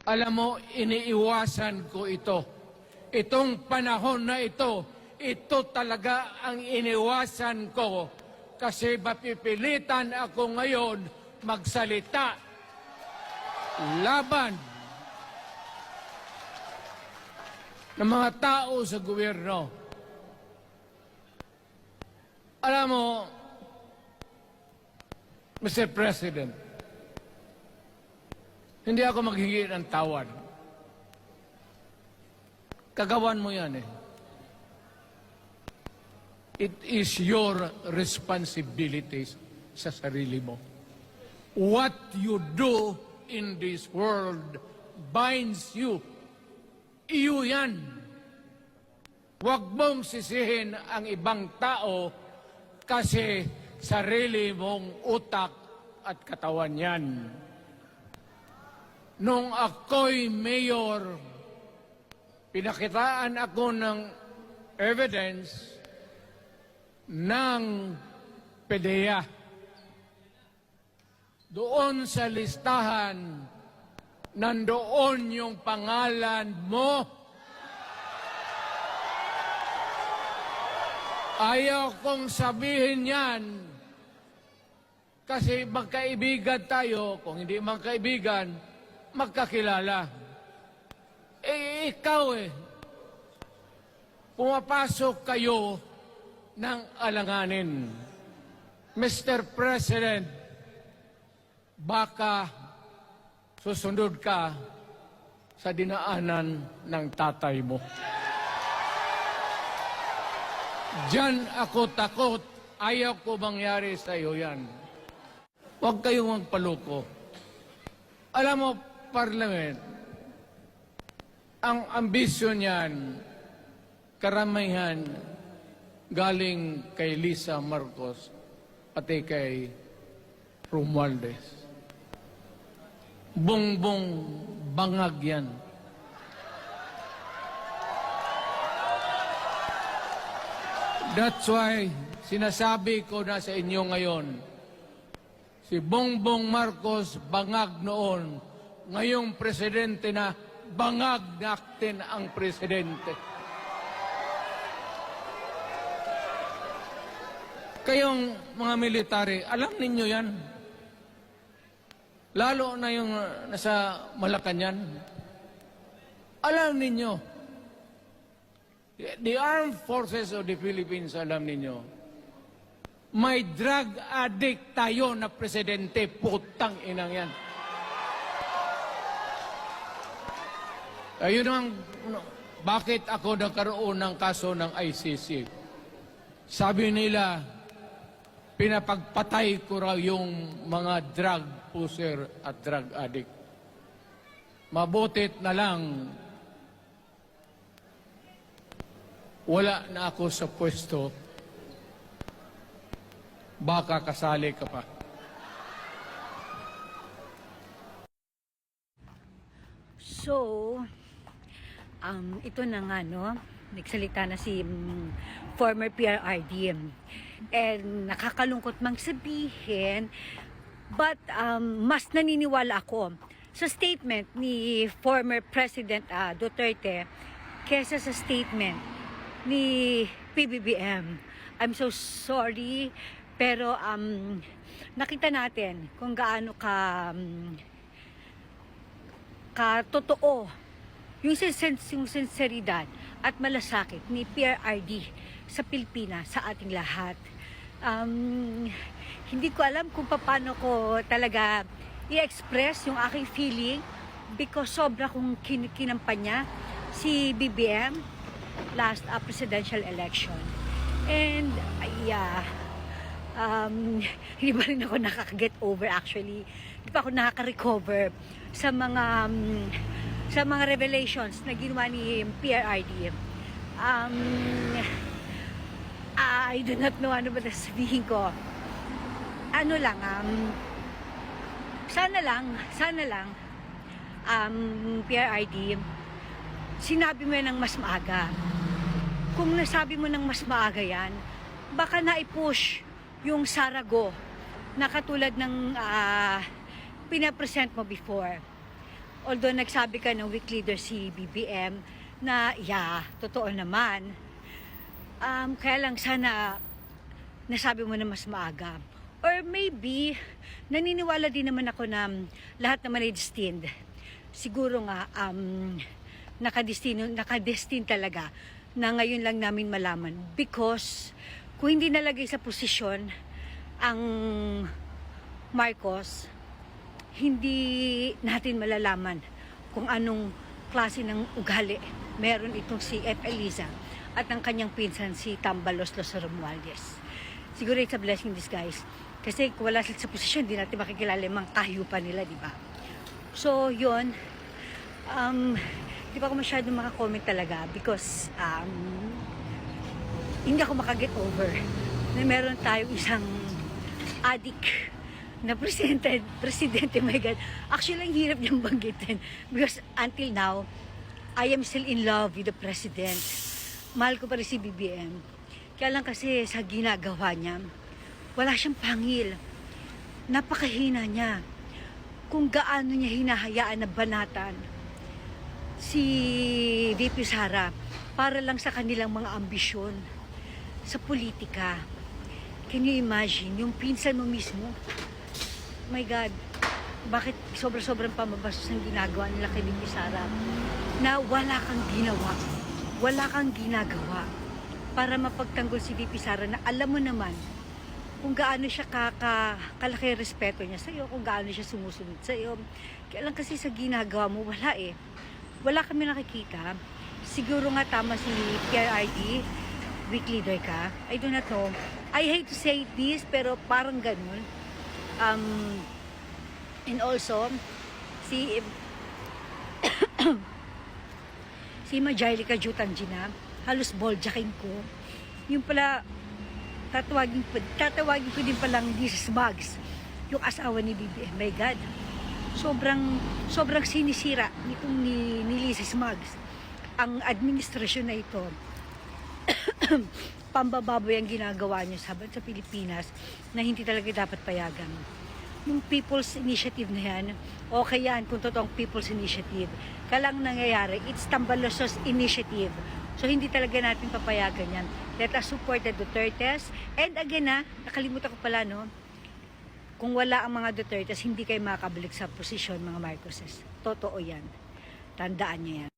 Alam mo, iniiwasan ko ito. Itong panahon na ito talaga ang iniwasan ko kasi mapipilitan ako ngayon magsalita laban ng mga tao sa gobyerno. Alam mo, Mr. President, hindi ako maghingi ng tawad. Kagawan mo yan eh. It is your responsibility sa sarili mo. What you do in this world binds you. Iyo yan. Huwag mong sisihin ang ibang tao kasi sarili mong utak at katawan yan. Nung ako'y mayor, pinakitaan ako ng evidence ng PDEA. Doon sa listahan, nandoon yung pangalan mo. Ayaw kong sabihin yan kasi magkaibigan tayo. Kung hindi magkaibigan, magkakilala. Ikaw pumapasok kayo ng alanganin. Mr. President, baka susunod ka sa dinaanan ng tatay mo. Diyan ako takot. Ayaw ko mangyari sa iyo yan. Huwag kayong magpaloko. Alam mo, Parliament, ang ambisyon niyan, karamihan galing kay Lisa Marcos pati kay Romualdez. Bongbong bangag yan. That's why sinasabi ko na sa inyo ngayon, si Bongbong Marcos bangag noon, ngayong presidente na bangag natin ang presidente. Kayong mga military, alam ninyo yan. Lalo na yung nasa Malacanang. Alam ninyo. The Armed Forces of the Philippines, alam ninyo. May drug addict tayo na presidente, putang inang yan. Ayun ang, bakit ako nagkaroon ng kaso ng ICC? Sabi nila, pinapagpatay ko raw yung mga drug user at drug addict. Mabutit na lang, wala na ako sa pwesto, baka kasali ka pa. So, ito na nga, no? Nagsalita na si former PRRD. And nakakalungkot mang sabihin, but mas naniniwala ako sa statement ni former President Duterte kesa sa statement ni PBBM. I'm so sorry, pero nakita natin kung gaano katotoo yung sinseridad at malasakit ni PRRD sa Pilipinas, sa ating lahat. Hindi ko alam kung paano ko talaga i-express yung aking feeling because sobra kong kinampanya si BBM last presidential election. And hindi ba rin ako nakaka-get over actually. Hindi pa ako nakaka-recover sa mga revelations na ginawa ni PRRD. I do not know ano ba sabihin ko. Ano lang, sana lang, PRRD, sinabi mo yan ng mas maaga. Kung nasabi mo ng mas maaga yan, baka na-push yung Sarago na katulad ng pinapresent mo before. Although nagsabi ka ng weak leader si BBM na, yeah, totoo naman. Kaya lang sana nasabi mo na mas maaga. Or maybe, naniniwala din naman ako na lahat naman ay destined. Siguro nga, nakadestin talaga na ngayon lang namin malaman. Because, kung hindi nalagay sa posisyon ang Marcos, hindi natin malalaman kung anong klase ng ugali meron itong si F. Eliza at ang kanyang pinsan si Tambalos Los Romualdez. Siguro it's a blessing in disguise. Kasi kung wala sila sa posisyon, hindi natin makikilala yung mga kahiyupan nila, di ba? So, yun. Di pa ako masyadong makakomment talaga because hindi ako makaget over na meron tayong isang addict na presidente, my God. Actually, ang hirap niyang banggitin because until now, I am still in love with the president. Mahal ko pa rin si BBM. Kaya lang kasi sa ginagawa niya, wala siyang pangil. Napakahina niya. Kung gaano niya hinahayaan na banatan si VP Sara para lang sa kanilang mga ambisyon sa politika. Can you imagine? Yung pinsan mo mismo, my God, bakit sobrang pamabastos ang ginagawa nila kay VP Sara na wala kang ginawa, wala kang ginagawa para mapagtanggol si VP Sara na alam mo naman kung gaano siya kalaki respeto niya sa'yo, kung gaano siya sumusunod sa'yo. Kaya lang kasi sa ginagawa mo, wala eh. Wala kami nakikita. Siguro nga tama si PRRD, weak leader ka. I do not know. I hate to say this, pero parang ganun. And also, si Majalica Jutangina, halos boljacking ko. Yung pala, tatawagin ko din palang Mrs. Bugs, yung asawa ni BBM. My God, sobrang sinisira nitong ni Mrs. Bugs ang administrasyon na ito. Pambababoy ang ginagawa niyo sa Pilipinas na hindi talaga dapat payagan. Yung People's Initiative na yan, okay yan kung totoong People's Initiative. Kalang nangyayari, it's Tambalos's Initiative. So hindi talaga natin papayagan yan. Let us support the Dutertes. And again nakalimutan ko pala kung wala ang mga Dutertes, hindi kayo makakabalik sa posisyon mga Marcoses. Totoo yan. Tandaan niyo yan.